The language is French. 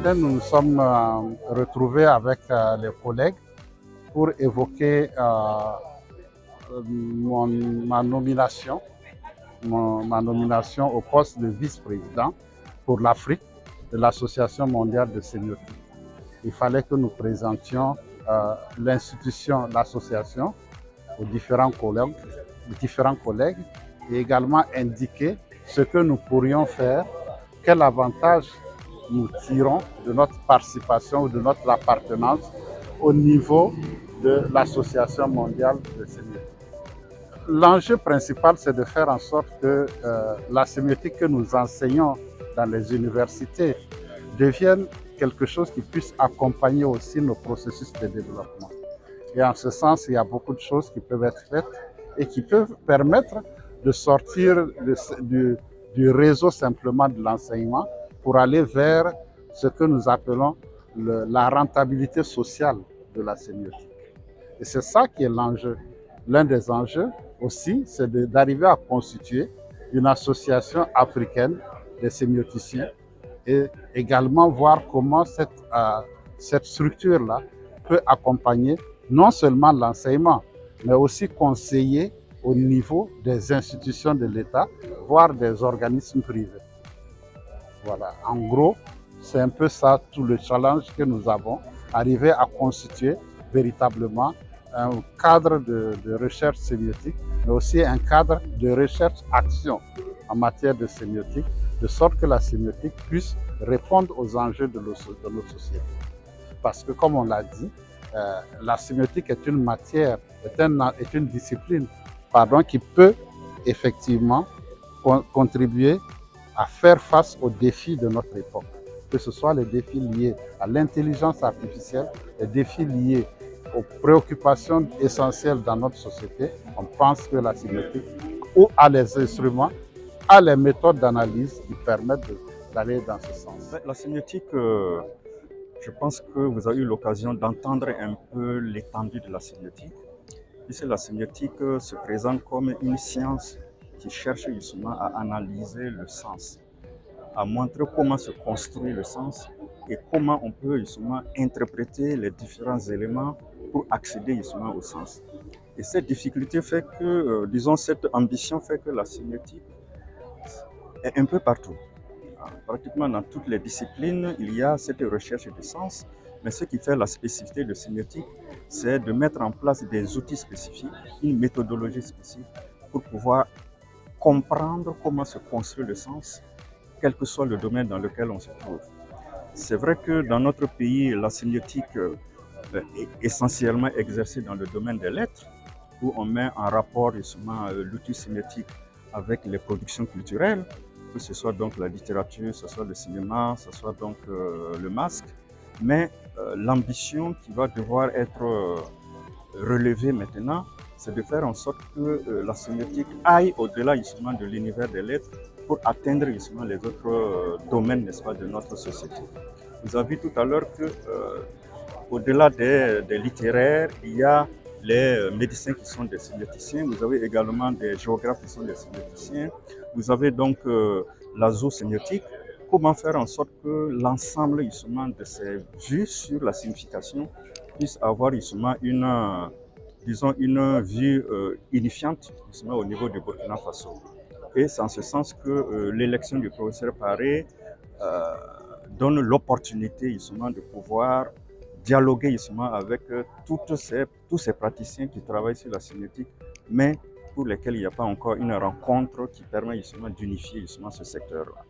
matin, nous nous sommes retrouvés avec les collègues pour évoquer ma nomination au poste de vice-président pour l'Afrique de l'Association mondiale de sémiotique. Il fallait que nous présentions l'institution, l'association aux différents collègues et également indiquer ce que nous pourrions faire, quel avantage nous tirons de notre participation ou de notre appartenance au niveau de l'Association mondiale de sémiotique. L'enjeu principal, c'est de faire en sorte que la sémiotique que nous enseignons dans les universités devienne quelque chose qui puisse accompagner aussi nos processus de développement. Et en ce sens, il y a beaucoup de choses qui peuvent être faites et qui peuvent permettre de sortir du réseau simplement de l'enseignement pour aller vers ce que nous appelons la rentabilité sociale de la sémiotique. Et c'est ça qui est l'enjeu. L'un des enjeux aussi, c'est d'arriver à constituer une association africaine des sémioticiens et également voir comment cette structure-là peut accompagner non seulement l'enseignement, mais aussi conseiller au niveau des institutions de l'État, voire des organismes privés. Voilà, en gros, c'est un peu ça tout le challenge que nous avons, arriver à constituer véritablement un cadre de recherche sémiotique, mais aussi un cadre de recherche-action en matière de sémiotique, de sorte que la sémiotique puisse répondre aux enjeux de nos sociétés. Parce que, comme on l'a dit, la sémiotique est une matière, est une discipline qui peut effectivement contribuer à faire face aux défis de notre époque, que ce soit les défis liés à l'intelligence artificielle, les défis liés aux préoccupations essentielles dans notre société. On pense que la sémiotique ou à les instruments, à les méthodes d'analyse qui permettent d'aller dans ce sens. La sémiotique, je pense que vous avez eu l'occasion d'entendre un peu l'étendue de la sémiotique. Puisque la sémiotique se présente comme une science qui cherche justement à analyser le sens, à montrer comment se construit le sens et comment on peut justement interpréter les différents éléments pour accéder justement au sens. Et cette difficulté fait que, disons, cette ambition fait que la sémiotique est un peu partout. Pratiquement dans toutes les disciplines, il y a cette recherche du sens, mais ce qui fait la spécificité de sémiotique, c'est de mettre en place des outils spécifiques, une méthodologie spécifique pour pouvoir comprendre comment se construit le sens, quel que soit le domaine dans lequel on se trouve. C'est vrai que dans notre pays, la sémiotique est essentiellement exercée dans le domaine des lettres, où on met en rapport justement l'outil sémiotique avec les productions culturelles, que ce soit donc la littérature, que ce soit le cinéma, que ce soit donc le masque. Mais l'ambition qui va devoir être relevée maintenant, c'est de faire en sorte que la sémiotique aille au-delà justement de l'univers des lettres pour atteindre justement les autres domaines, n'est-ce pas, de notre société. Vous avez vu tout à l'heure que au-delà des littéraires, il y a les médecins qui sont des sémioticiens, vous avez également des géographes qui sont des sémioticiens, vous avez donc la zoosémiotique. Comment faire en sorte que l'ensemble justement de ces vues sur la signification puisse avoir justement disons une vue unifiante justement au niveau du Burkina Faso. Et c'est en ce sens que l'élection du professeur Paré donne l'opportunité justement de pouvoir dialoguer justement avec tous ces praticiens qui travaillent sur la sémiotique, mais pour lesquels il n'y a pas encore une rencontre qui permet justement d'unifier justement ce secteur-là.